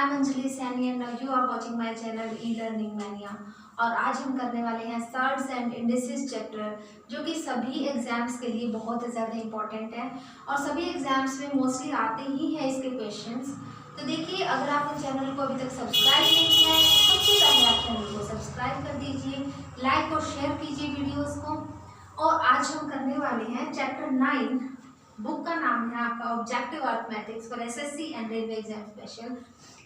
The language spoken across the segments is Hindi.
I'm Anjali Saini and now you are watching my channel E-Learning Mania। और आज हम करने वाले हैं सर्ड्स एंड इंडिसेस चैप्टर, जो कि सभी एग्जाम्स के लिए बहुत ज़्यादा इंपॉर्टेंट है और सभी एग्जाम्स में मोस्टली आते ही हैं इसके क्वेश्चंस। तो देखिए, अगर आपने चैनल को अभी तक सब्सक्राइब नहीं किया है तो सबसे पहले आप चैनल को सब्सक्राइब कर दीजिए, लाइक और शेयर कीजिए वीडियोज़ को। और आज हम करने वाले हैं चैप्टर 9। बुक का नाम है आपका objective arithmetics for SSC and railway exam special.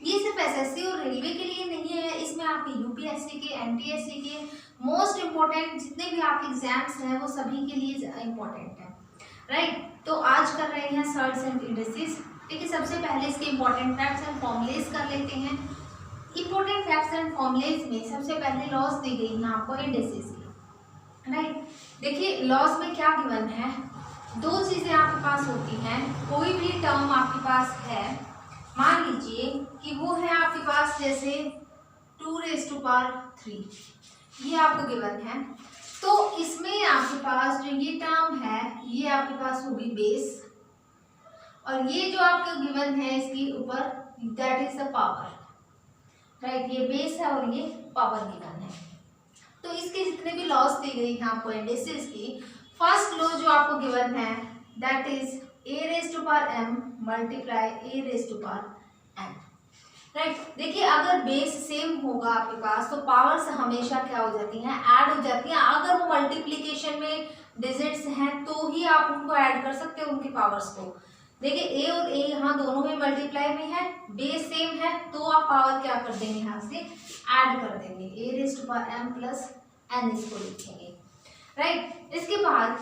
ये सिर्फ एसएससी और रेलवे के लिए नहीं है, इसमें आपके यूपीएससी के, एनटीएससी के मोस्ट इम्पोर्टेंट जितने भी आपके एग्जाम्स हैं वो सभी के लिए इम्पोर्टेंट है, राइट। तो आज कर रहे हैं सर्ड्स एंड इंडिसेस। देखिए, सबसे पहले इसके इम्पोर्टेंट फैक्ट्स एंड फॉर्मुलेज कर लेते हैं। इम्पोर्टेंट फैक्ट्स एंड फॉर्मुलेज में सबसे पहले लॉज दी गई है आपको इंडिसेस की, राइट। देखिए, लॉज में क्या गिवन है, दो चीज़ें आपके पास होती हैं। कोई भी टर्म आपके पास है, मान लीजिए कि वो है आपके पास जैसे 2⁻3, ये आपको गिवन है। तो इसमें आपके पास जो ये टर्म है ये आपके पास होगी बेस, और ये जो आपको गिवन है इसके ऊपर that is the power, right. ये बेस है और ये पावर गिवन है। तो इसके जितने भी लॉज दी गई हैं आपको इंडिसेस की, फर्स्ट लॉ जो आपको गिवन है that is a⁻m multiply a⁻n, right. देखिए, अगर बेस सेम होगा आपके पास तो पावर्स हमेशा क्या हो जाती हैं, ऐड हो जाती हैं। अगर वो मल्टीप्लिकेशन में डिजिट्स हैं तो ही आप उनको ऐड कर सकते हो, उनकी पावर्स को। देखिए, a और a यहाँ दोनों में मल्टीप्लाई में है, बेस सेम है, तो आप पावर क्या कर देंगे, यहाँ से ऐड कर देंगे, a⁻m प्लस n इसको लिखेंगे, राइट। इसके बाद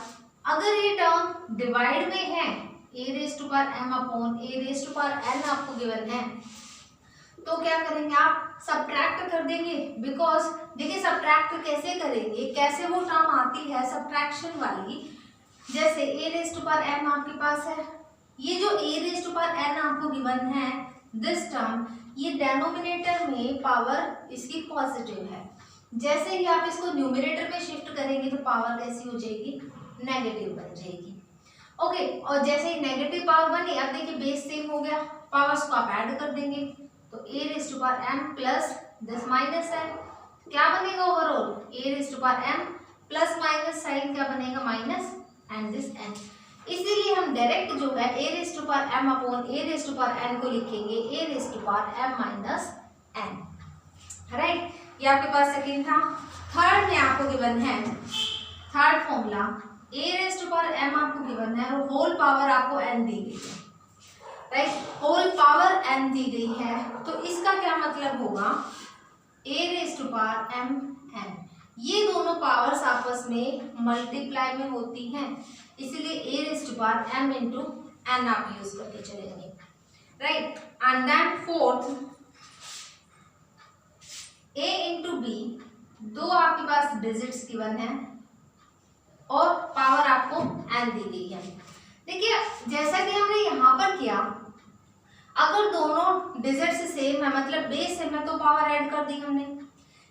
अगर ये टर्म डिवाइड में है, a⁻m अपॉन a⁻n आपको गिवन है, तो क्या करेंगे आप सब्ट्रैक्ट कर देंगे। बिकॉज देखिए, सब्ट्रैक्ट कैसे करेंगे, कैसे वो टर्म आती है सब्ट्रैक्शन वाली। जैसे a⁻m आपके पास है, ये जो a⁻n आपको गिवन है दिस टर्म, ये डेनोमिनेटर में पावर इसकी पॉजिटिव है। जैसे ही आप इसको न्यूमरेटर में शिफ्ट करेंगे तो पावर कैसी हो जाएगी, नेगेटिव बन जाएगी, ओके। और जैसे ही नेगेटिव पावर बनी, अब देखिए बेस सेम हो गया, पावर्स को आप ऐड कर देंगे, तो a⁻m प्लस दिस माइनस है, क्या बनेगा overall, a⁻m plus minus sign क्या बनेगा, माइनस एंड दिस n। इसीलिए हम डायरेक्ट जो है a⁻m अपॉन a⁻n को लिखेंगे a⁻m माइनस n, राइट। ये आपके पास सेकेंड था। थर्ड में आपको गिवन है, थर्ड फॉर्मूला a⁻m आपको गिवन है और होल पावर आपको n दी गई है, राइट। होल पावर n दी गई है, तो इसका क्या मतलब होगा, a⁻m n, ये दोनों पावर्स आपस में मल्टीप्लाई में होती हैं, इसीलिए a⁻m इंटू n आप यूज करके चलेंगे, right. And then fourth a into b, दो आपके पास डिजिट्स गिवन है और पावर आपको n दी गई है। देखिए, जैसा कि हमने यहाँ पर किया, अगर दोनों डिजिट्स सेम है मतलब बेस सेम है तो पावर ऐड कर दी हमने।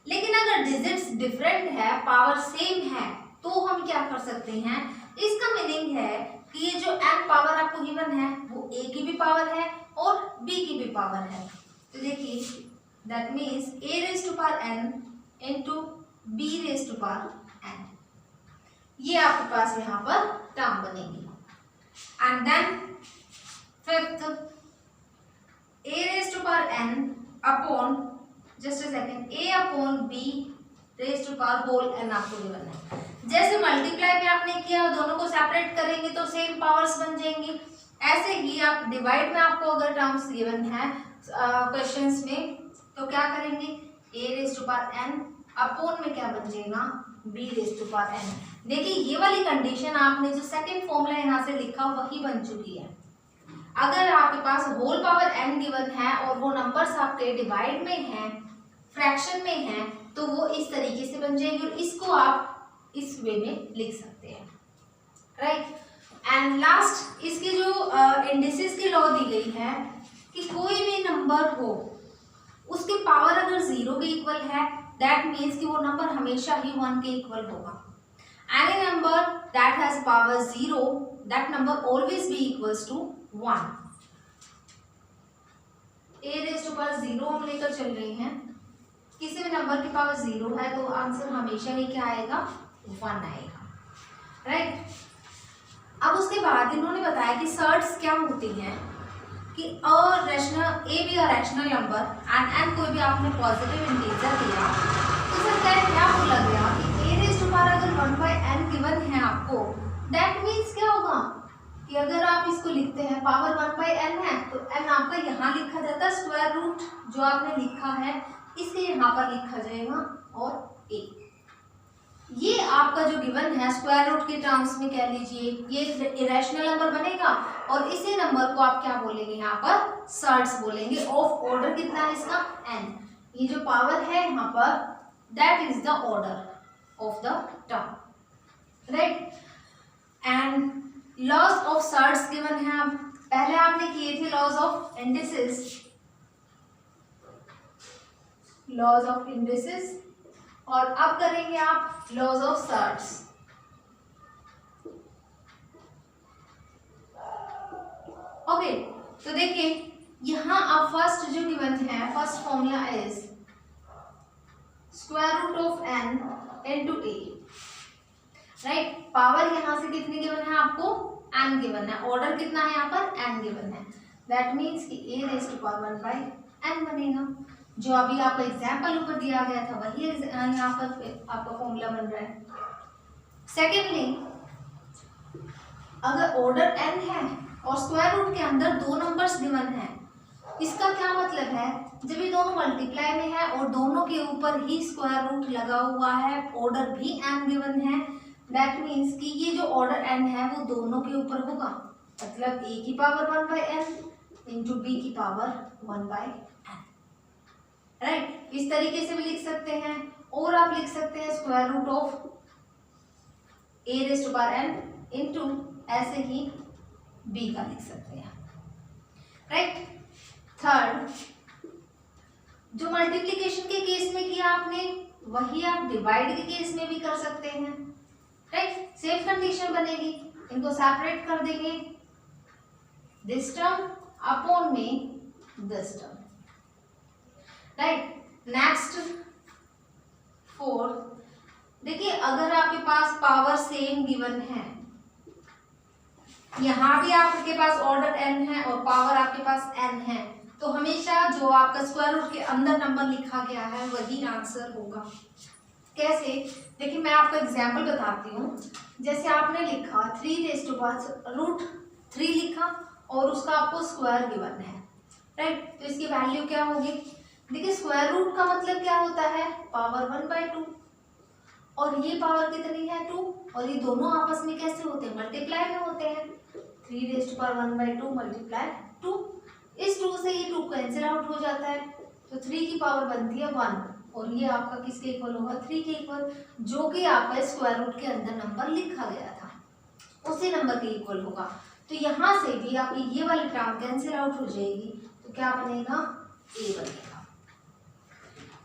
लेकिन अगर डिजिट्स डिफरेंट है, पावर सेम है, तो हम क्या कर सकते हैं, इसका मीनिंग है कि ये जो n पावर आपको गिवन है वो a की भी पावर है और b की भी पावर है। तो देखिए, that means a⁻n into b⁻n, ये आपके पास यहाँ पर टर्म बनेगी। And then fifth a⁻n upon just a second a upon b⁻n आपको गिवन है। जैसे मल्टीप्लाई में आपने किया, दोनों को सेपरेट करेंगे तो सेम पावर्स बन जाएंगी। ऐसे ही आप डिवाइड में आपको अगर टर्म्स गिवन है क्वेश्चंस में, तो क्या करेंगे, a⁻n अपॉन में क्या बन जाएगा, b⁻n। देखिए, ये वाली कंडीशन आपने जो सेकंड फॉर्मूला यहाँ से लिखा वही बन चुकी है। अगर आपके पास होल पावर n गिवन है और वो नंबर्स आपके डिवाइड में हैं, फ्रैक्शन में हैं, तो वो इस तरीके से बन जाएंगे और इसको आप इस वे में लिख सकते हैं, राइट। एंड लास्ट, इसकी जो इंडिसेस की लॉ दी गई है कि कोई भी नंबर हो उसकी पावर अगर 0 के इक्वल है, दैट मीन्स कि वो नंबर हमेशा ही 1 के इक्वल होगा। Any number that has power 0, that number always be equals to 1। A raise to power 0 हम लेकर चल रहे हैं, किसी भी नंबर की पावर 0 है तो आंसर हमेशा ही क्या आएगा, 1 आएगा, राइट। अब उसके बाद इन्होंने बताया कि सर्ट्स क्या होती हैं, कि A B a rational number and N कोई भी आपने पॉजिटिव इंटीजर दिया तो सर क्या बोला गया कि ए रेज़ टू पावर अगर 1/n गिवन है आपको, दैट मीन्स क्या होगा कि अगर आप इसको लिखते हैं पावर 1/n है तो n आपका यहाँ लिखा जाता है, स्क्वायर रूट जो आपने लिखा है इसके यहाँ पर लिखा जाएगा, और a ये आपका जो गिवन है स्क्वायर रूट के टर्म्स में कह लीजिए ये इरेशनल नंबर बनेगा, और इसी नंबर को आप क्या बोलेंगे यहाँ पर, सर्ट्स बोलेंगे। ऑफ ऑर्डर कितना है इसका, n। ये जो पावर है यहाँ पर that is the order of the term, right. And laws of surds given है, आप पहले आपने किए थे laws of indices, laws of indices, और अब करेंगे आप लॉज ऑफ सर्ट्स। ओके, तो देखिए यहां आप फर्स्ट जो गिवन है, first formula is square root of n into a, right. Power यहां से कितनी गिवन है आपको, n गिवन है, ऑर्डर कितना है यहाँ पर, n गिवन है, दैट मीन्स कि a raise to power 1/n बनेगा। जो अभी आपका एग्जाम्पल ऊपर दिया गया था वही यहाँ पर आपका फॉर्मूला बन रहा है। सेकेंडली, अगर ऑर्डर n है और स्क्वायर रूट के अंदर 2 नंबर्स गिवन है, इसका क्या मतलब है, जब ये दोनों मल्टीप्लाई में है और दोनों के ऊपर ही स्क्वायर रूट लगा हुआ है, ऑर्डर भी n गिवन है, दैट मीन्स कि ये जो ऑर्डर n है वो दोनों के ऊपर होगा, मतलब a की पावर 1/n इंटू b की पावर 1/n, राइट। इस तरीके से भी लिख सकते हैं, और आप लिख सकते हैं square root of a raise to power n into ऐसे ही b का लिख सकते हैं, राइट। थर्ड, जो मल्टीप्लिकेशन के केस में किया आपने वही आप डिवाइड के केस में भी कर सकते हैं, राइट। सेम कंडीशन बनेगी, इनको सेपरेट कर देंगे, दिस टर्म अपॉन में दिस टर्म, राइट। नेक्स्ट 4, देखिए अगर आपके पास पावर सेम गिवन है, यहाँ भी आपके पास ऑर्डर n है और पावर आपके पास n है, तो हमेशा जो आपका स्क्वायर रूट के अंदर नंबर लिखा गया है वही आंसर होगा। कैसे, देखिए मैं आपको एग्जांपल बताती हूँ। जैसे आपने लिखा 3 रेज़ टू पावर रूट 3 लिखा और उसका आपको स्क्वायर गिवन है, राइट। तो इसकी वैल्यू क्या होगी, देखिए स्क्वायर रूट का मतलब क्या होता है, पावर 1/2, और ये पावर कितनी है 2, और ये दोनों आपस में कैसे होते हैं, मल्टीप्लाई में होते हैं। 3 रेज़ टू पावर 1/2 मल्टीप्लाई 2, इस 2 से ये 2 कैंसिल आउट हो जाता है, तो 3 की पावर बनती है 1, और ये आपका किसके इक्वल होगा, 3 के इक्वल, जो कि आपका स्क्वायर रूट के अंदर नंबर लिखा गया था उसी नंबर के इक्वल होगा। तो यहाँ से भी आपकी ये वाली टर्म कैंसिल आउट हो जाएगी, तो क्या बनेगा, a बनेगा,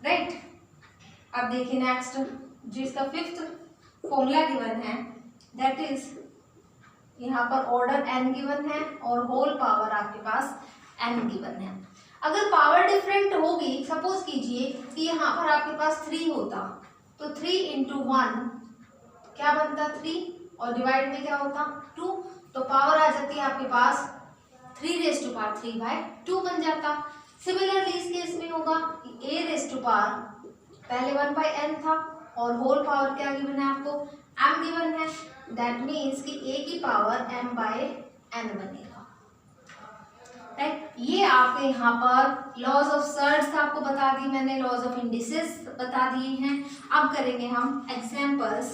राइट। अब देखिए नेक्स्ट, जो इसका 5th फॉर्मूला गिवन है, दैट इज यहाँ पर ऑर्डर n गिवन है और होल पावर आपके पास n गिवन है। अगर पावर डिफरेंट होगी, सपोज कीजिए कि यहाँ पर आपके पास 3 होता, तो 3 इंटू 1 क्या बनता, 3, और डिवाइड में क्या होता 2, तो पावर आ जाती है आपके पास 3 रेज़ टू पावर 3/2 बन जाता। सिमिलरली इस केस में होगा कि a रेज़ टू पावर पहले 1/n था और होल पावर क्या गिवन है आपको, m गिवन है, दैट मीन्स कि a की पावर m/n बनेगा, राइट। ये आपके यहाँ पर लॉज ऑफ सर्ट्स आपको बता दी मैंने, लॉज ऑफ इंडिसेस बता दिए हैं। अब करेंगे हम एग्जाम्पल्स,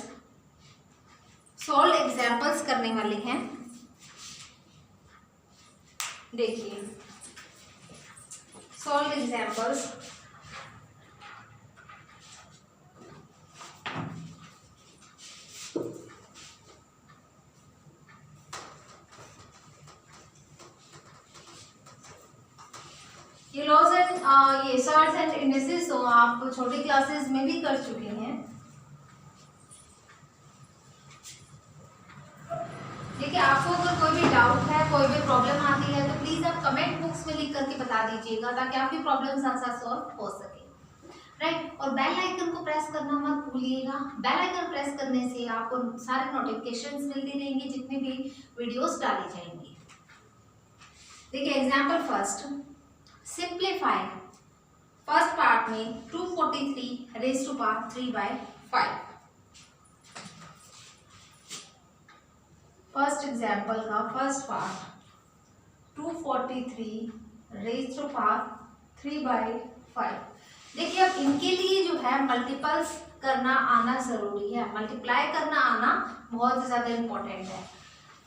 सॉल्व एग्जाम्पल्स करने वाले हैं। देखिए सॉल्व एग्जाम्पल्स, ये लॉज एंड ये सर्ट्स एंड इंडिसेस तो आप छोटी क्लासेस में भी कर चुके हैं। देखिए आपको अगर कोई भी डाउट है, कोई भी प्रॉब्लम आती है तो प्लीज आप कमेंट बॉक्स में लिख करके बता दीजिएगा ताकि आपकी प्रॉब्लम साथ साथ सॉल्व हो सके, राइट। और बेल आइकन को प्रेस करना मत भूलिएगा। बेल आइकन प्रेस करने से आपको सारे नोटिफिकेशंस मिलती रहेंगी जितनी भी वीडियोस डाली जाएंगी। देखिए example first, simplify. First part में 243 raise to power 3/5। First example का first part 243 raise to power 3/5। देखिए अब इनके लिए जो है मल्टीपल्स करना आना जरूरी है, मल्टीप्लाई करना आना बहुत ज्यादा इम्पोर्टेंट है।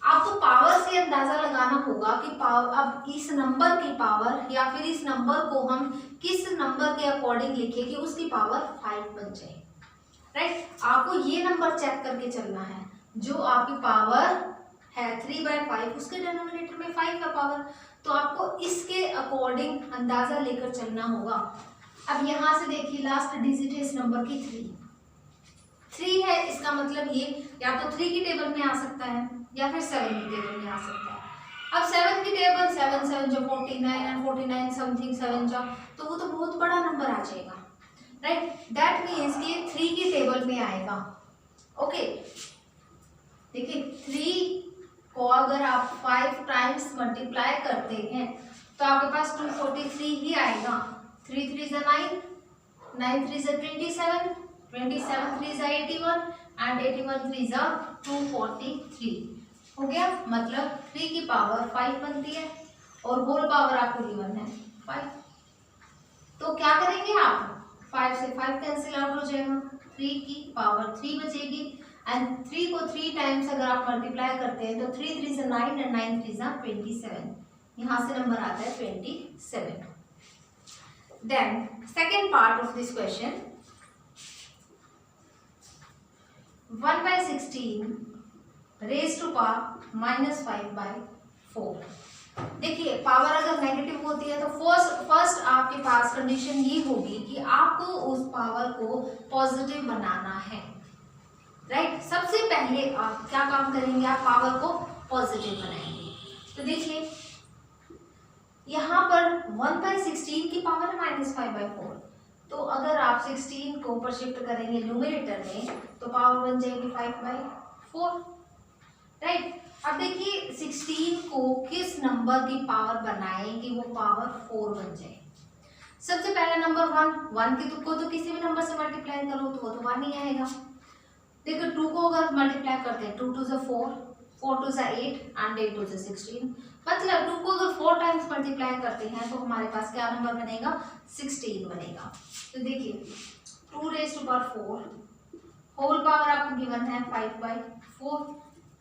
आपको पावर से अंदाजा लगाना होगा कि पावर, अब इस नंबर की पावर या फिर इस नंबर को हम किस नंबर के अकॉर्डिंग लिखें कि उसकी पावर 5 बन जाए, राइट। आपको ये नंबर चेक करके चलना है, जो आपकी पावर है 3/5 उसके डिनोमिनेटर में 5 का पावर, तो आपको इसके अकॉर्डिंग अंदाजा लेकर चलना होगा। अब यहाँ से देखिए लास्ट डिजिट है इस नंबर की 3 है, इसका मतलब ये या तो 3 की टेबल में आ सकता है या फिर 7 की टेबल में आ सकता है। अब 7 की टेबल 7 7 जो 49 एंड 49 समथिंग 7 जो, तो वो तो बहुत बड़ा नंबर आ जाएगा, राइट। दैट मीन्स कि 3 की टेबल में आएगा। ओके देखिए 3 को अगर आप 5 टाइम्स मल्टीप्लाई करते हैं तो आपके पास 243 ही आएगा। 3 3 is 9, 9 3 is 27, 27 3 is 81 and 81 3 is 243 हो गया। मतलब 3 की पावर 5 बनती है और होल पावर आपको गिवन है 5। तो क्या करेंगे आप, 5 से 5 कैंसिल आउट हो जाएगा, 3 की पावर 3 बचेगी एंड 3 को 3 टाइम्स अगर आप मल्टीप्लाई करते हैं तो 3 3 is 9 and 9 3 is 27, यहाँ से नंबर आता है 27। Then second part of this question, 1/16 raised to power -5/4। देखिए पावर अगर नेगेटिव होती है तो फर्स्ट आपके पास कंडीशन ये होगी कि आपको उस पावर को पॉजिटिव बनाना है, राइट। सबसे पहले आप क्या काम करेंगे, आप पावर को पॉजिटिव बनाएंगे। तो देखिए यहाँ पर 1/16 की पावर है -5/4, तो अगर आप 16 को ऊपर शिफ्ट करेंगे न्यूमरेटर में तो पावर बन जाएगी 5/4, राइट। अब देखिए 16 को किस नंबर की पावर बनाएं कि वो पावर 4 बन जाए। सबसे पहला नंबर 1 की को तो किसी भी नंबर से मल्टीप्लाई करो तो वो तो 1 ही आएगा। देखो 2 को अगर मल्टीप्लाई करते हैं 2 2 is 4, 4 2 is 8 and 8 2 is 16, मतलब 2 को अगर 4 टाइम्स मल्टीप्लाई करते हैं तो हमारे पास क्या नंबर बनेगा, 16 बनेगा। तो देखिए 2 raised to power 4, whole power आपको गिवन है 5/4,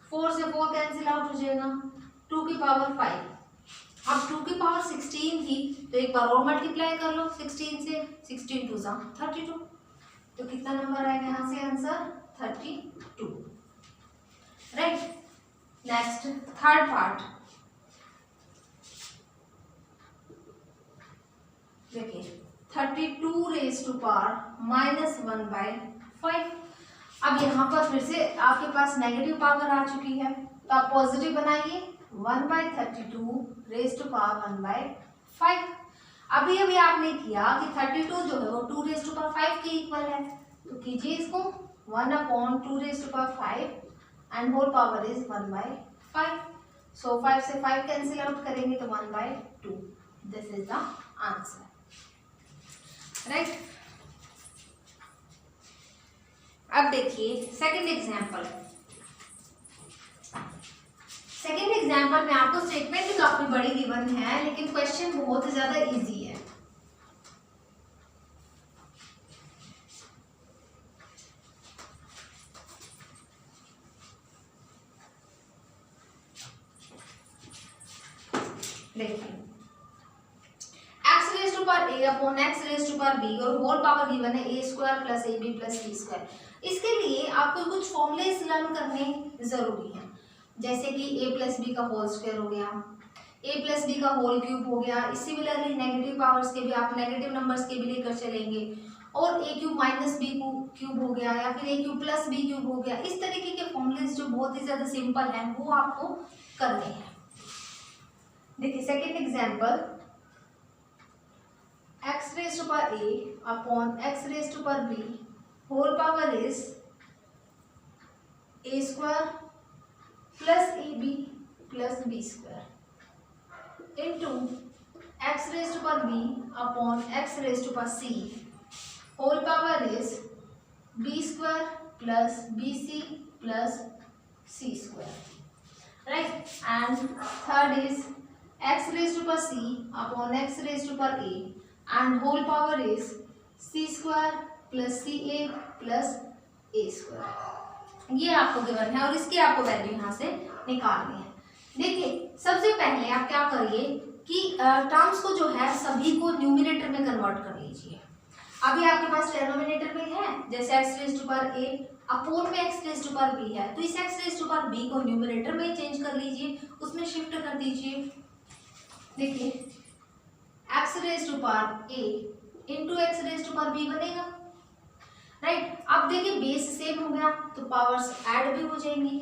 4 से 4 कैंसिल आउट हो जाएगा, 2 की पावर 5। अब 2 की पावर 16 थी तो एक बार और मल्टीप्लाई कर लो 16 से, 16 2 जा 32, तो कितना नंबर आएगा यहाँ से answer 32, right. Next third part, देखिए 32 raised to power -1/5। अब यहाँ पर फिर से आपके पास नेगेटिव पावर आ चुकी है तो आप पॉजिटिव बनाइए, 1/32 raised to power 1/5। अभी आपने किया कि 32 जो है वो 2 raised to power 5 के इक्वल है, तो कीजिए इसको 1/2 raised to power 5 and whole power is 1/5। So 5 से 5 कैंसिल आउट करेंगे तो 1/2, this is the answer, right. अब देखिए सेकंड एग्जांपल। सेकंड एग्जांपल में आपको स्टेटमेंट भी काफी बड़ी गिवन है लेकिन क्वेश्चन बहुत ज्यादा इजी है। देखिए x raised to power a upon x raised to power b और होल पावर गिवन है a square plus ab plus b square. इसके लिए आपको कुछ फॉर्मूलेस लर्न करने जरूरी है, जैसे कि a प्लस बी का होल स्क्वायर हो गया, a प्लस बी का होल क्यूब हो गया। सिमिलरली नेगेटिव पावर्स के भी आप नेगेटिव नंबर्स के भी लेकर चलेंगे, और a cube minus B cube हो गया या फिर a cube plus B cube हो गया। इस तरीके के फॉर्मूलेस जो बहुत ही ज्यादा सिंपल हैं वो आपको करने हैं। देखिए second example raise to power a upon x raise to power b whole power is a square plus ab plus b square into x raise to power b upon x raise to power c whole power is b square plus bc plus c square, right. And third is x raised to power c upon x raised to power a and whole power is c square plus ca plus a square। ये आपको गिवन है और इसकी आपको वैल्यू यहाँ से निकालनी है। देखिए सबसे पहले आप क्या करिए कि टर्म्स को जो है सभी को न्यूमिनेटर में कन्वर्ट कर लीजिए। अभी आपके पास डिनोमिनेटर में है, जैसे x raise to power a upon में x raise to power b है, तो इस x raise to power b को न्यूमिनेटर में चेंज कर लीजिए, उसमें शिफ्ट कर दीजिए। देखिए x raise to power a into x raise to power b बनेगा, राइट। अब देखिए बेस सेम हो गया तो पावर्स ऐड भी हो जाएंगी।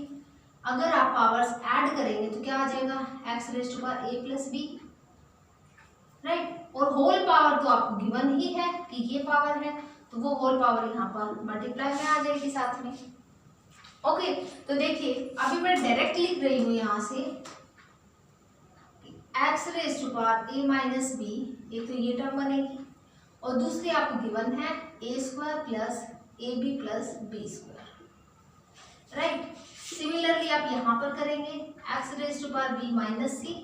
अगर आप पावर्स ऐड करेंगे तो क्या आ जाएगा, x raise to power a plus b, right. और होल पावर तो आपको गिवन ही है कि ये पावर है, तो वो होल पावर यहाँ पर मल्टीप्लाई में आ जाएगी साथ में। ओके, तो देखिए अभी मैं डायरेक्ट लिख रही हूँ यहाँ से x raise to power a minus b, एक तो ये टर्म बनेगी और दूसरी आपको गिवन है a square plus A B plus B square, right. Similarly आप यहाँ पर करेंगे x raise to power b minus c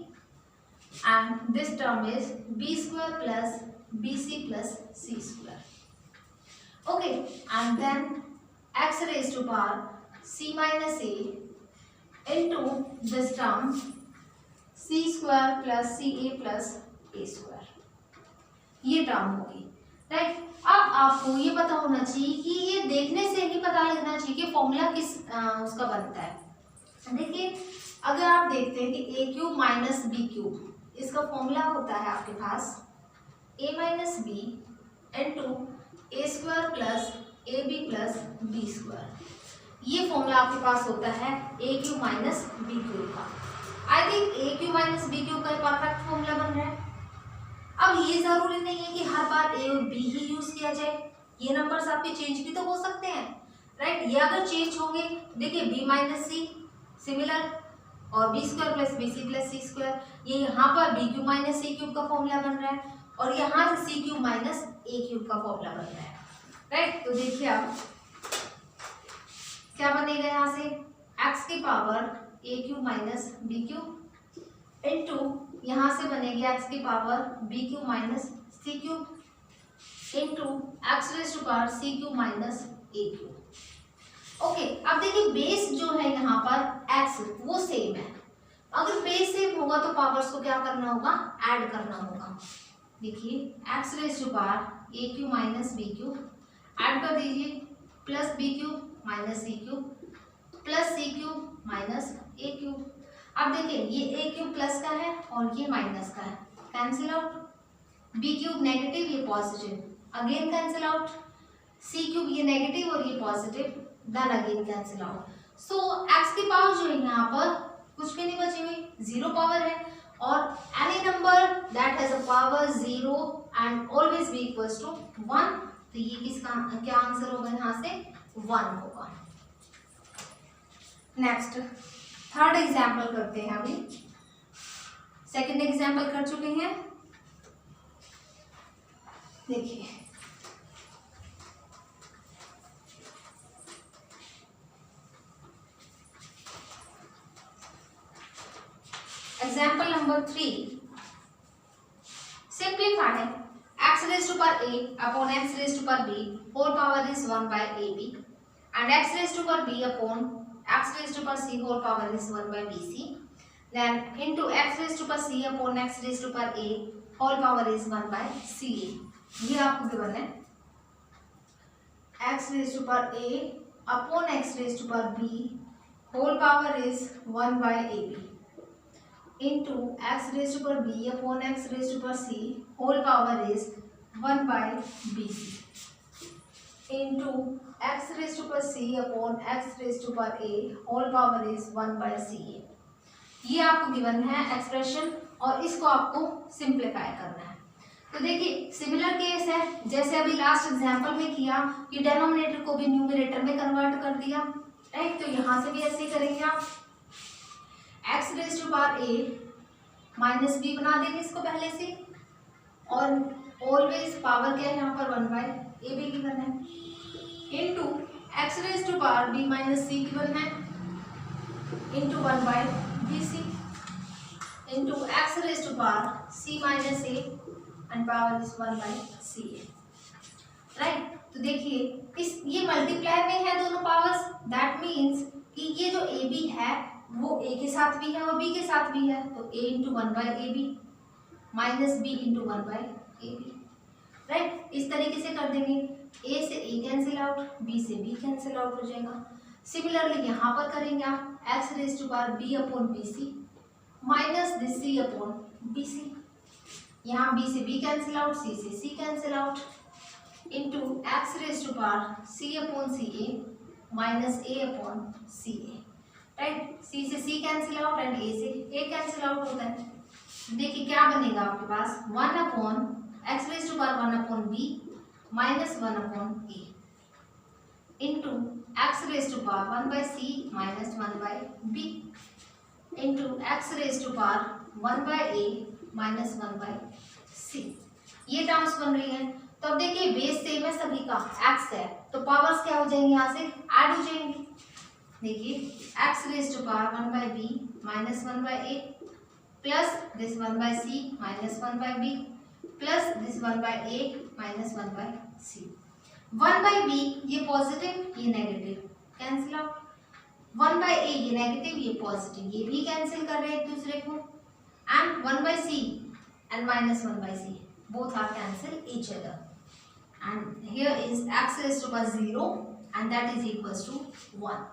and this term is b square plus bc plus c square, okay, and then x raised to power c minus a into this term c square plus ca plus a square, ये टर्म होगी, राइट। अब आपको ये पता होना चाहिए कि ये देखने से ही पता लगना चाहिए कि फॉर्मूला किस उसका बनता है। देखिए अगर आप देखते हैं कि a cube minus B cube, इसका फॉर्मूला होता है आपके पास a minus b into a square plus A B plus B square. ये फॉर्मूला आपके पास होता है a cube minus B cube का। I think a cube minus B cube का परफेक्ट फॉर्मूला बन रहा है। अब ये जरूरी नहीं है कि हर बार a और b ही यूज किया जाए, ये नंबर्स आपके चेंज भी तो हो सकते हैं, राइट। ये अगर चेंज होंगे, देखिए b माइनस सी सिमिलर और b square plus b c plus c square, ये यहाँ पर बी क्यूब माइनस सी क्यूब का फॉर्मूला बन रहा है और यहाँ से सी क्यूब माइनस ए क्यूब का फॉर्मूला बन रहा है, राइट। तो देखिए अब क्या बनेगा, यहाँ से x की पावर ए cube minus B cube into यहाँ से बनेगी x की power b cube minus C cube into x raise to power c cube minus A cube. Okay, अब देखिए बेस जो है यहाँ पर x वो सेम है। अगर बेस सेम होगा तो पावर्स को क्या करना होगा, ऐड करना होगा। देखिए x raise to power A cube minus B cube add कर दीजिए, प्लस बी क्यूब माइनस सी cube plus C cube minus ए क्यूब। अब देखिए ये ए क्यूब प्लस का है और ये माइनस का है, cancel out. B cube negative, ये positive, again cancel out. C cube ये नेगेटिव और ये positive, then again cancel out. So x की पावर जो है यहाँ पर कुछ भी नहीं बची हुई, जीरो पावर है और any number that has a power zero and always be equals to 1, तो ये किसका क्या आंसर होगा, यहाँ से 1 होगा। नेक्स्ट थर्ड एग्जाम्पल करते हैं। अभी सेकंड एग्जाम्पल कर चुके हैं। देखिए example number 3, simplify x raised to power a upon x raised to power b whole power is 1 by ab and x raised to power b upon x raised to power c whole power is 1 by bc, then into x raised to power c upon x raised to power a whole power is 1 by ca। ये आपको गिवन है x raised to power a upon x raised to power b whole power is 1 by ab into x raised to power b upon x raised to power c whole power is 1 by bc into x raised to power c upon x raised to power a whole power is 1 by ca। ये आपको गिवन है एक्सप्रेशन और इसको आपको सिंप्लीफाई करना है। तो देखिए सिमिलर केस है, जैसे अभी लास्ट एग्जांपल में किया कि डिनोमिनेटर को भी न्यूमरेटर में कन्वर्ट कर दिया, राइट। तो यहाँ से भी ऐसे ही करेंगे आप, x raise to power A minus B बना देंगे इसको पहले से, और ऑलवेज पावर क्या है यहाँ पर 1 बाय ए बी गिवन है, into x raise to power b minus c given है, into 1 by b c, into x raise to power c minus a and power is 1 by c a, right. तो देखिए इस ये मल्टीप्लाई में है दोनों पावर्स, दैट मीन्स कि ये जो ए बी है वो ए के साथ भी है और बी के साथ भी है, तो a into 1 by a b minus b into 1 by a b, right. इस तरीके से कर देंगे, ए से ए कैंसिल आउट, बी से बी कैंसिल आउट हो जाएगा। सिमिलरली यहाँ पर करेंगे आप x raise to power b upon b c minus this c upon b c, यहाँ बी से बी कैंसिल आउट, सी से c cancel out, into x raise to power C upon C A minus A upon C a, right. सी से सी कैंसिल आउट एंड ए से ए कैंसिल आउट होता है। देखिए क्या बनेगा आपके पास 1 upon x raise to power 1 upon b minus 1 upon a into x raise to power 1 by C minus 1 by b into x raise to power 1 by A minus 1 by c, ये टर्म्स बन रही है। तो अब देखिए बेस सेम है सभी का, एक्स है, तो पावर्स क्या हो जाएंगे यहाँ से ऐड हो जाएंगे। देखिए x raise to power 1 by B minus 1 by A plus this 1 by C minus 1 by B plus this 1 by A minus 1 by C. 1 by B ये पॉजिटिव ये negative cancel out, 1 by A ये नेगेटिव ये पॉजिटिव, ये भी कैंसिल कर रहे हैं एक दूसरे को, and 1 by C and minus 1 by C both are cancel each other, and here is x raised to power 0 and that is equals to 1,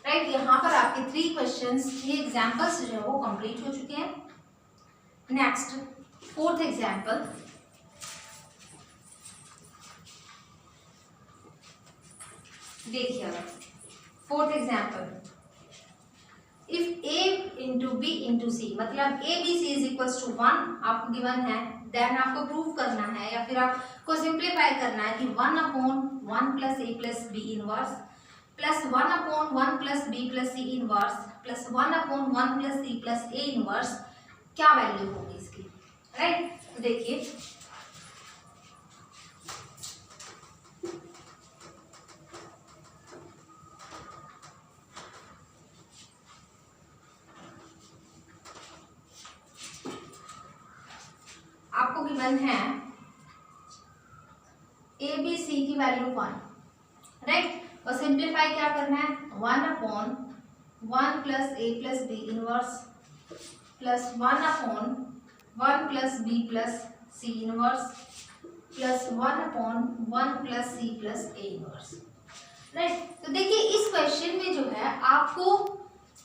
right. यहाँ पर आपके 3 क्वेश्चंस, ये एग्जाम्पल्स जो है वो कंप्लीट हो चुके हैं। नेक्स्ट 4th एग्जाम्पल, देखिए 4th example, if a into B into C, मतलब a b c is equals to 1 आपको गिवन है, देन आपको प्रूव करना है या फिर आपको सिंप्लीफाई करना है कि 1 upon 1 plus A plus B inverse plus 1 upon 1 plus B plus C inverse plus 1 upon 1 plus C plus A inverse क्या वैल्यू होगी इसकी, राइट। तो देखिए आपको गिवन है ए बी सी की वैल्यू 1, राइट। और सिंप्लीफाई क्या करना है 1 upon 1 plus A plus B inverse plus 1 upon 1 plus B plus C inverse plus 1 upon 1 plus C plus A inverse, right. तो देखिए इस क्वेश्चन में जो है आपको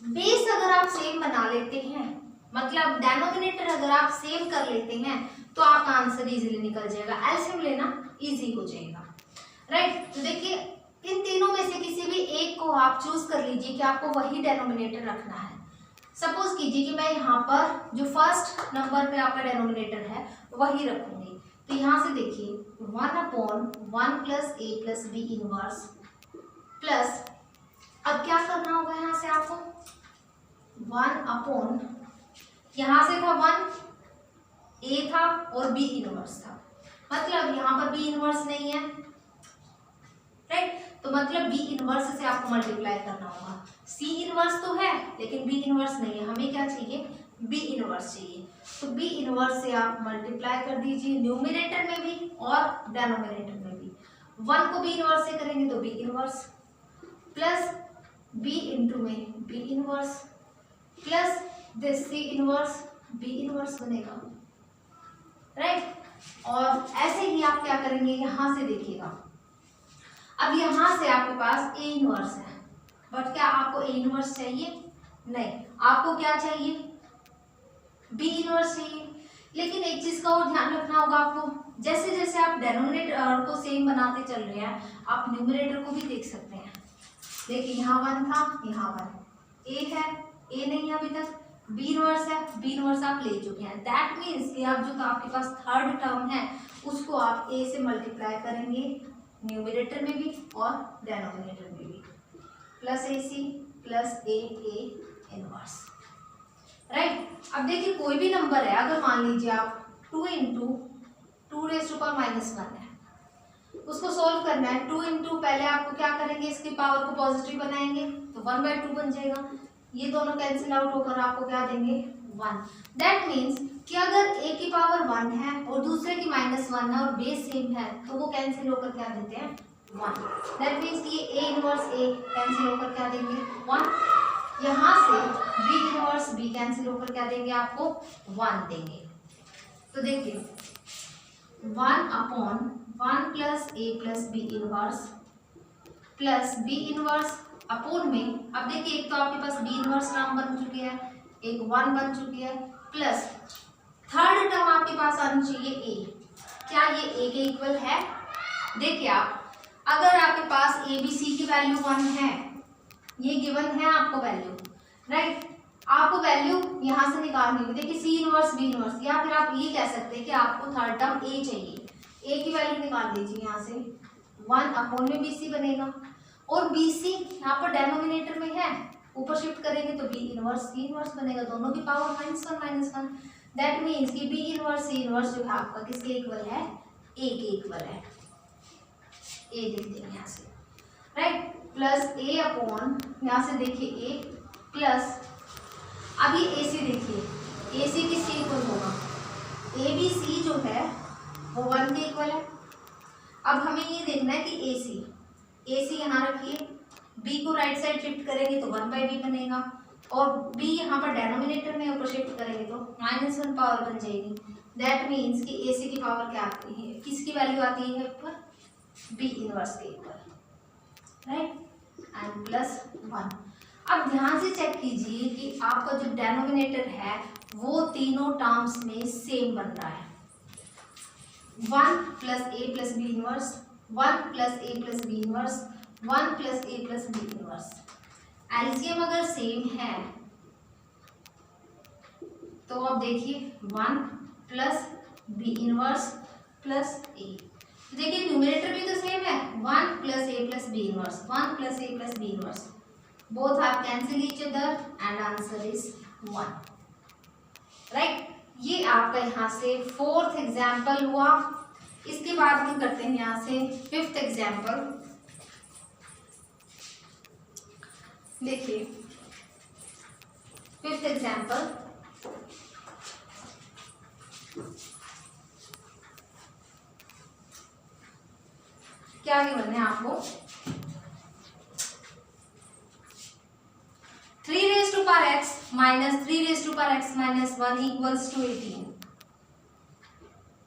बेस अगर आप सेम बना लेते हैं, मतलब डेनोमिनेटर अगर आप सेम कर लेते हैं तो आपका आंसर इजीली निकल जाएगा, एलसीएम लेना इजी हो जाएगा, राइट। तो देखिए इन तीनों में से किसी भी एक को आप चूज कर लीजिए कि आपको वही डेनोमिनेटर रखना है। सपोज कीजिए कि मैं यहाँ पर जो फर्स्ट नंबर पे आपका डेनोमिनेटर है वही रखूंगी, तो यहाँ से देखिए 1 upon 1 plus A plus B inverse plus, अब क्या करना होगा यहाँ से आपको 1 अपॉन, यहाँ से था 1 ए था और बी इनवर्स था, मतलब यहाँ पर बी इनवर्स नहीं है, राइट। तो मतलब बी इनवर्स से आपको मल्टीप्लाई करना होगा, सी इनवर्स तो है लेकिन बी इनवर्स नहीं है, हमें क्या चाहिए बी इनवर्स चाहिए, तो बी इनवर्स से आप मल्टीप्लाई कर दीजिए न्यूमिनेटर में भी और डेनोमिनेटर में भी। 1 को बी इनवर्स से करेंगे तो B inverse plus B into में B inverse plus this C inverse B inverse बनेगा, राइट। और ऐसे ही आप क्या करेंगे यहाँ से देखिएगा, अब यहाँ से आपके पास ए इनवर्स है, बट क्या आपको ए इनवर्स चाहिए नहीं, आपको क्या चाहिए बी इनवर्स चाहिए। लेकिन एक चीज का और ध्यान रखना होगा आपको, जैसे जैसे आप डेनोमिनेटर को सेम बनाते चल रहे हैं आप न्यूमरेटर को भी देख सकते हैं। देखिए यहाँ 1 था, यहाँ 1 ए है, ए नहीं है अभी तक, बी इनवर्स है, बी इनवर्स आप ले चुके हैं। दैट मीन्स कि आप जो आपके पास थर्ड टर्म है उसको आप ए से मल्टीप्लाई करेंगे न्यूमरेटर में भी और डेनोमिनेटर में भी, plus A C plus A inverse, right. अब देखिए कोई भी नंबर है, अगर मान लीजिए आप 2 इंटू 2⁻⁻1 है, उसको सोल्व करना है। 2 इंटू पहले आपको क्या करेंगे, इसकी पावर को पॉजिटिव बनाएंगे तो 1/2 बन जाएगा। ये दोनों कैंसिल आउट होकर आपको क्या देंगे 1। दैट मीन्स कि अगर a की पावर 1 है और दूसरे की -1 है और बेस सेम है तो वो कैंसिल होकर क्या देते हैं 1। दैट मीन्स कि ये a इनवर्स a कैंसिल होकर क्या देंगे 1। यहाँ से b इनवर्स b कैंसिल होकर क्या देंगे आपको 1 देंगे। तो देखिए 1/1 plus a plus b inverse plus b inverse upon में, अब देखिए एक तो आपके पास b इनवर्स टर्म बन चुकी है, एक 1 बन चुकी है, प्लस थर्ड टर्म आपके पास आनी चाहिए a। क्या ये a के इक्वल है? देखिए आप, अगर आपके पास a b c की वैल्यू 1 है, ये गिवन है आपको वैल्यू, राइट। आपको वैल्यू यहाँ से निकालनी होगी। देखिए c इनवर्स b इनवर्स, या फिर आप ये कह सकते हैं कि आपको थर्ड टर्म a चाहिए, a की वैल्यू निकाल लीजिए यहाँ से 1 में bc बनेगा और bc यहाँ पर डेनोमिनेटर में है, ऊपर शिफ्ट करेंगे तो b इनवर्स c इनवर्स बनेगा, दोनों की पावर -1। दैट मीन्स कि b इनवर्स c इनवर्स जो है आपका किसके इक्वल है a के इक्वल है। a लिख देंगे यहाँ से, राइट, प्लस a अपॉन यहाँ से देखिए a प्लस, अब ये AC देखिए AC किसके इक्वल होगा, ABC जो है वो 1 के इक्वल है। अब हमें ये देखना है कि AC यहाँ रखिए, B को राइट साइड शिफ्ट करेंगे तो 1/b बनेगा और B यहाँ पर डेनोमिनेटर में ऊपर शिफ्ट करेंगे तो -1 पावर बन जाएगी। दैट मीन्स कि AC की पावर क्या आती है, किसकी वैल्यू आती है ऊपर B इनवर्स के ऊपर, राइट, एंड प्लस 1। अब ध्यान से चेक कीजिए कि आपका जो डेनोमिनेटर है वो तीनों टर्म्स में सेम बन रहा है। 1 plus a plus b inverse, 1 plus a plus b inverse, 1 plus a plus b inverse. LCM अगर सेम है तो अब देखिए 1 plus b inverse plus a, देखिए न्यूमरेटर भी तो सेम है, 1 plus a plus b inverse, 1 plus a plus b inverse, both are cancel each other and answer is 1, right. ये आपका यहाँ से 4th एग्जाम्पल हुआ। इसके बाद हम करते हैं यहाँ से 5th एग्जाम्पल। देखिए 5th एग्जाम्पल, क्या गिवन है आपको, 3 raised to power x minus 3 raised to power x minus 1 equals to 18।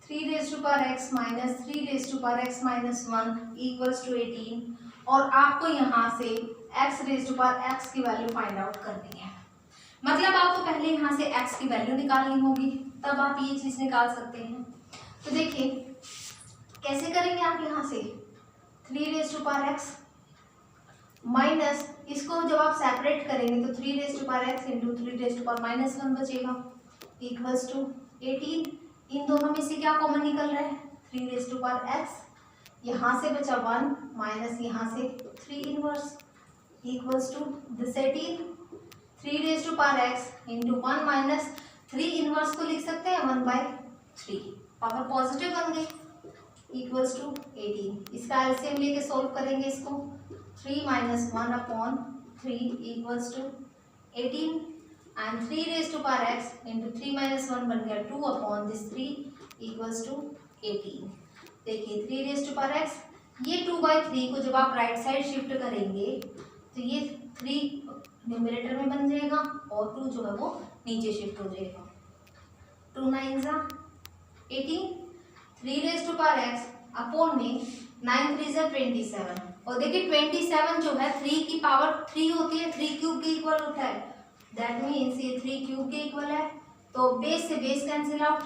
3 raised to power x minus 3 raised to power x minus 1 equals to 18 और आपको यहाँ से x raised to power x की वैल्यू फाइंड आउट करनी है। मतलब आपको पहले यहाँ से x की वैल्यू निकालनी होगी, तब आप ये चीज़ निकाल सकते हैं। तो देखिए कैसे करेंगे आप, यहाँ से 3 raised to power x minus, इसको जब आप सेपरेट करेंगे तो 3 raised to power x into 3 raised to power -1 बचेगा इक्वल्स टू 18। इन दोनों में से क्या कॉमन निकल रहा है 3 raised to power x, यहाँ से बचा 1 माइनस यहाँ से 3 inverse equals to this 18। 3 raised to power x into 1 minus 3 inverse को लिख सकते हैं 1/3, पावर पॉजिटिव बन गई इक्वल्स टू 18। इसका एलसीएम लेके सोल्व करेंगे इसको, 3 - 1 upon 3 equals to 18 and 3 raised to power x into 3 - 1 बन गया 2 अपॉन दिस 3 इक्वल्स टू 18। देखिए 3 raised to power x, ये 2/3 को जब आप राइट साइड शिफ्ट करेंगे तो ये 3 न्यूमरेटर में बन जाएगा और 2 जो है वो नीचे शिफ्ट हो जाएगा। 2 9 18, 3 raised to power x upon में 9 3 27, और देखिए 27 जो है 3 की पावर 3 होती है, 3 क्यूब के इक्वल होता है। दैट मीन्स ये 3 क्यूब के इक्वल है, तो बेस से बेस कैंसिल आउट,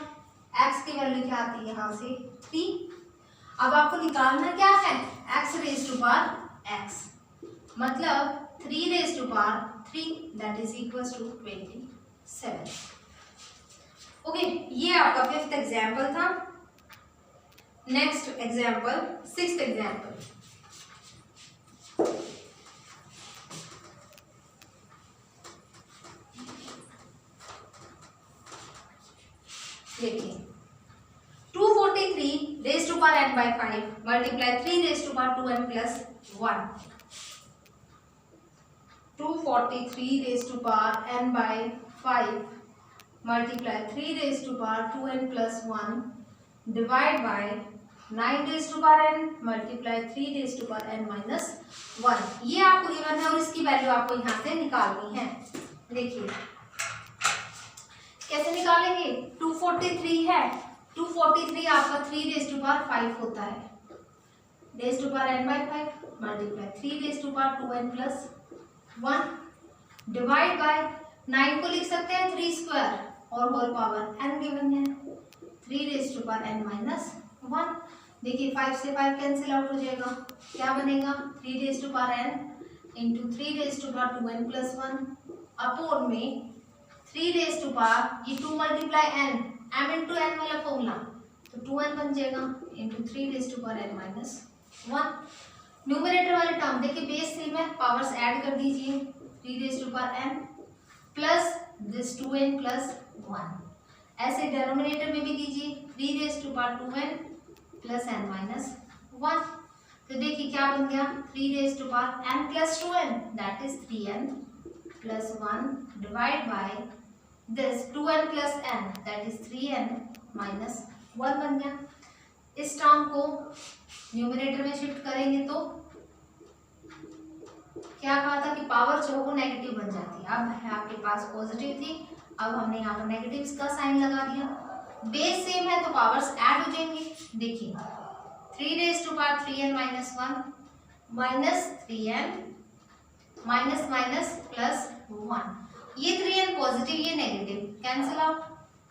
x की वैल्यू क्या आती है यहाँ से 3। अब आपको निकालना क्या है x raised to power x, मतलब 3 raised to power 3 that is equals to 20। 7। Okay, ये आपका 5th एग्जाम्पल था। Next example 6th example. देखिए 243 raise to power n by 5 multiply 3 raise to power 2n plus 1। 243 raise to power n by 5 multiply 3 raise to power 2n plus 1 divide by 9 raise to power n multiply 3 raise to power n minus 1। ये आपको गिवन है और इसकी वैल्यू आपको यहाँ से निकालनी है। देखिए कैसे निकालेंगे, 243 है, 243 आपका 3 रेज टू पावर 5 होता है, raise to power n by 5 multiply 3 raise to power 2n plus 1 divide by 9 को लिख सकते हैं 3 स्क्वायर और होल पावर n गिवन है 3 raise to power n minus 1। देखिए 5 से 5 कैंसिल आउट हो जाएगा, क्या बनेगा 3 raise to power n into 3 raise to power 2n plus 1 upon में 3 रेज टू पावर ये 2 multiply n m into n वाला फॉर्मूला तो 2n बन जाएगा into 3 raise to power n minus 1। Numerator वाले टर्म देखिए बेस सेम है, पावर्स ऐड कर दीजिए 3 raise to power n plus this 2n plus 1। ऐसे डिनोमिनेटर में भी कीजिए 3 raise to power 2n plus n minus 1। तो देखिए क्या बन गया 3 raise to power n plus 2n that is 3n plus 1 divide by this 2n plus n that is 3n minus 1 बन गया। इस टर्म को न्यूमरेटर में शिफ्ट करेंगे तो क्या कहा था कि पावर जो वो नेगेटिव बन जाती है, अब है आपके पास पॉजिटिव थी, अब हमने यहाँ पर नेगेटिव का साइन लगा दिया। बेस सेम है तो पावर्स ऐड हो जाएंगे। देखिए 3 raise to power 3n minus 1 minus 3n minus minus plus 1। ये 3n पॉजिटिव ये नेगेटिव कैंसिल आउट,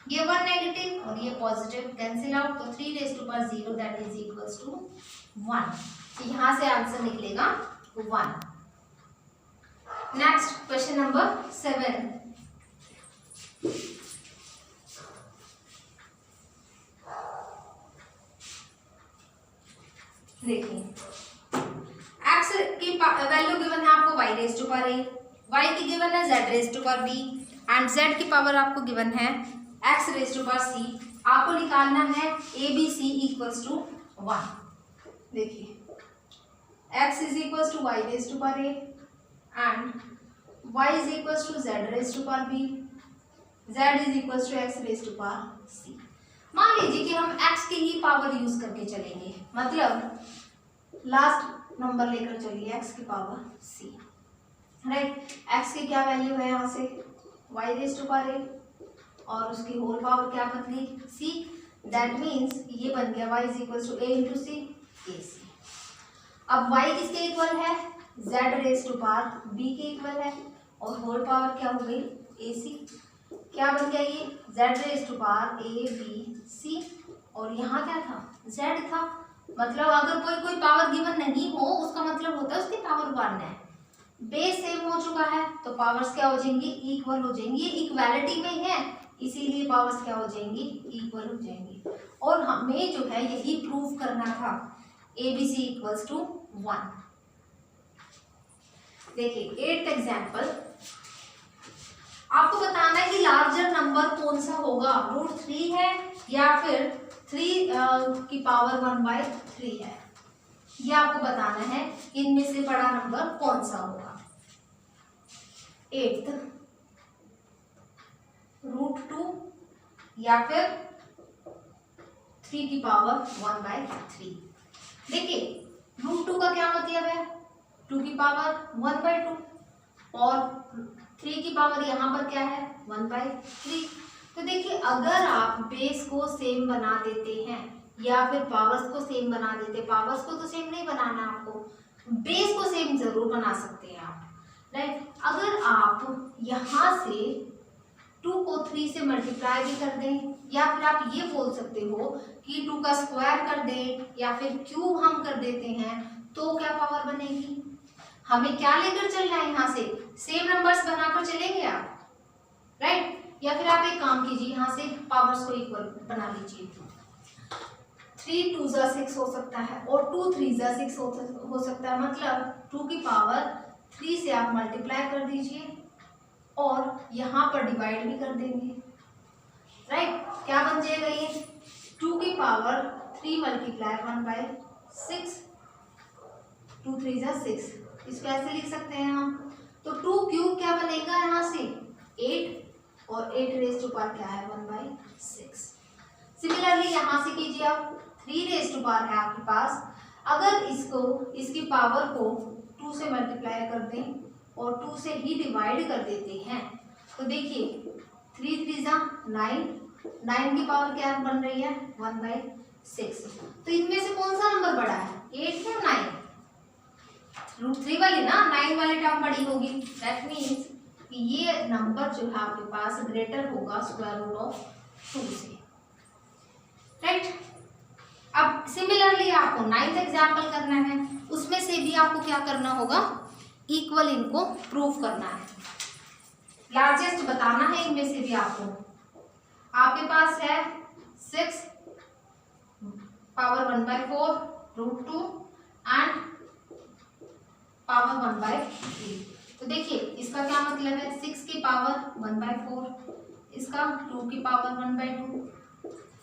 ये 1 नेगेटिव और ये पॉजिटिव कैंसिल आउट तो 3 raise to power 0 that is equals to 1। तो यहाँ से आंसर निकलेगा 1। Next question number 7। देखिए x की वैल्यू गिवन है आपको y raise to power a, y की गिवन है z raise to power b and z की पावर आपको गिवन है x raise to power c। आपको निकालना है a b c equals to 1। देखिए x is equals to y raise to power a and y is equals to z raise to power b, z is equals to x raise to power c। मान लीजिए कि हम x की ही पावर यूज करके चलेंगे, मतलब लास्ट नंबर लेकर चलिए x की पावर c, राइट। x की क्या वैल्यू है यहाँ से y raise to power a और उसकी होल पावर क्या बन गई c, दैट मीन्स ये बन गया y is equal to a into C A C. अब y किसके इक्वल है z raise to power b के इक्वल है और होल पावर क्या हो गई ए सी। क्या बन गया ये z raise to power a b c और यहाँ क्या था z था, मतलब अगर कोई पावर गिवन नहीं हो उसका मतलब होता है उसकी पावर 1 है। बेस सेम हो चुका है तो पावर्स क्या हो जाएंगी इक्वल हो जाएंगी, ये इक्वालिटी में है इसीलिए पावर्स क्या हो जाएंगी इक्वल हो जाएंगी। और हमें जो है यही प्रूव करना था ABC इक्वल्स टू 1। देखिए 8th एग्जाम्पल, आपको बताना है कि लार्जर नंबर कौन सा होगा, √3 है या फिर 3 की पावर 1/3 है, ये आपको बताना है इनमें से बड़ा नंबर कौन सा होगा। 8th √2 या फिर 3 की पावर 1/3। देखिए √2 का क्या मतलब है 2 की पावर 1/2 और 3 की पावर यहाँ पर क्या है 1/3। तो देखिए अगर आप बेस को सेम बना देते हैं या फिर पावर्स को सेम बना देते, पावर्स को तो सेम नहीं बनाना आपको, बेस को सेम जरूर बना सकते हैं आप, राइट। अगर आप यहाँ से 2 को 3 से मल्टीप्लाई भी कर दें या फिर आप ये बोल सकते हो कि 2 का स्क्वायर कर दें या फिर क्यूब हम कर देते हैं तो क्या पावर बनेगी। हमें क्या लेकर चलना है यहाँ से सेम नंबर्स बनाकर चलेंगे आप, राइट। या फिर आप एक काम कीजिए, यहाँ से पावर्स को इक्वल बना लीजिए। 3 2 जा 6 हो सकता है और 2 3 जा 6 हो सकता है, मतलब 2 की पावर 3 से आप मल्टीप्लाई कर दीजिए और यहाँ पर डिवाइड भी कर देंगे, राइट। क्या बन जाएगा ये 2 की पावर 3 मल्टीप्लाई 1/6, 2 3 जा 6, इसको ऐसे लिख सकते हैं हम। तो 2 क्यूब क्या बनेगा यहाँ से 8 और 8 रेज़ टू पावर क्या है 1/6। सिमिलरली यहाँ से कीजिए आप 3 रेज़ टू पावर है आपके पास, अगर इसकी पावर को 2 से मल्टीप्लाई कर दें और 2 से ही डिवाइड कर देते हैं तो देखिए 3 3 जा 9, 9 की पावर क्या बन रही है 1/6। तो इनमें से कौन सा नंबर बड़ा है 8 या 9? √3 वाली ना, 9 वाली टर्म बड़ी होगी। दैट मीन्स कि ये नंबर जो है आपके पास ग्रेटर होगा √2 से, राइट। अब सिमिलरली आपको 9th एग्जाम्पल करना है, उसमें से भी आपको क्या करना होगा इक्वल इनको प्रूफ करना है, लार्जेस्ट बताना है इनमें से भी आपको। आपके पास है 6 पावर 1/4 √2 एंड पावर 1/3। तो देखिए इसका क्या मतलब है 6 की पावर 1/4, इसका 2 की पावर 1/2,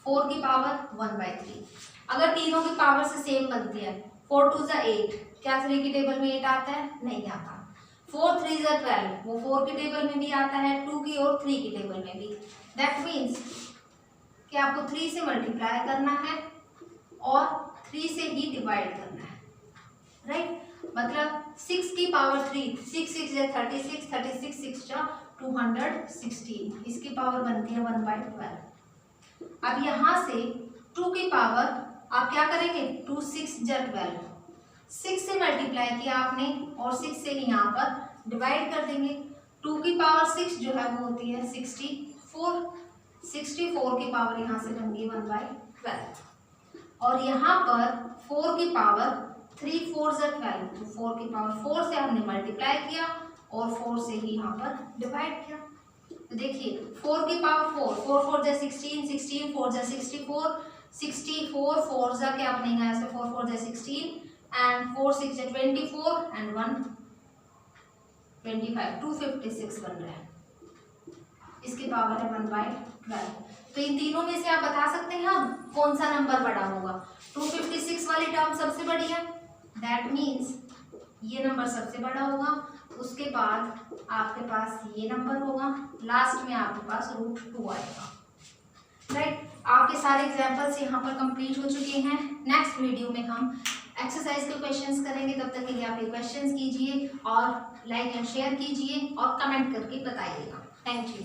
4 की पावर 1/3। अगर तीनों की पावर से सेम बनती है 4 2 जा 8, क्या 3 की टेबल में 8 आता है? नहीं आता। 4 3 जा 12, वो 4 की टेबल में भी आता है, 2 की और 3 की टेबल में भी। दैट मीन्स कि आपको 3 से मल्टीप्लाई करना है और 3 से ही डिवाइड करना है, राइट। मतलब 6 की पावर 3, 6 6 जा 36, 36 6 जा 216, इसकी पावर बनती है 1/12। अब यहाँ से 2 की पावर आप क्या करेंगे 2 6 जा 12, 6 से मल्टीप्लाई किया आपने और 6 से ही यहाँ पर डिवाइड कर देंगे। 2 की पावर 6 जो है वो होती है 64, 64 की पावर यहाँ से बन गई 1/12 और यहाँ पर 4 की पावर 3 4 जा 12, तो 4 की पावर 4 से हमने मल्टीप्लाई किया और 4 से ही यहाँ पर डिवाइड किया। तो देखिए 4 की पावर 4, 4 4 जा 16, 16 4 जा 64, 64 4 जा क्या बनेगा ऐसे 4 4 जा 16 एंड 4 6 जा 24 एंड 1 25, 256 बन रहा है, इसकी पावर है 1/12। तो इन तीनों में से आप बता सकते हैं हम कौन सा नंबर बड़ा होगा। 256 वाली टर्म सबसे बड़ी है, दैट मीन्स ये नंबर सबसे बड़ा होगा, उसके बाद आपके पास ये नंबर होगा, लास्ट में आपके पास √2 आएगा, राइट। आपके सारे एग्जाम्पल्स यहाँ पर कंप्लीट हो चुके हैं। नेक्स्ट वीडियो में हम एक्सरसाइज के क्वेश्चंस करेंगे, तब तक के लिए आप ये क्वेश्चंस कीजिए और लाइक एंड शेयर कीजिए और कमेंट करके बताइएगा। Thank you.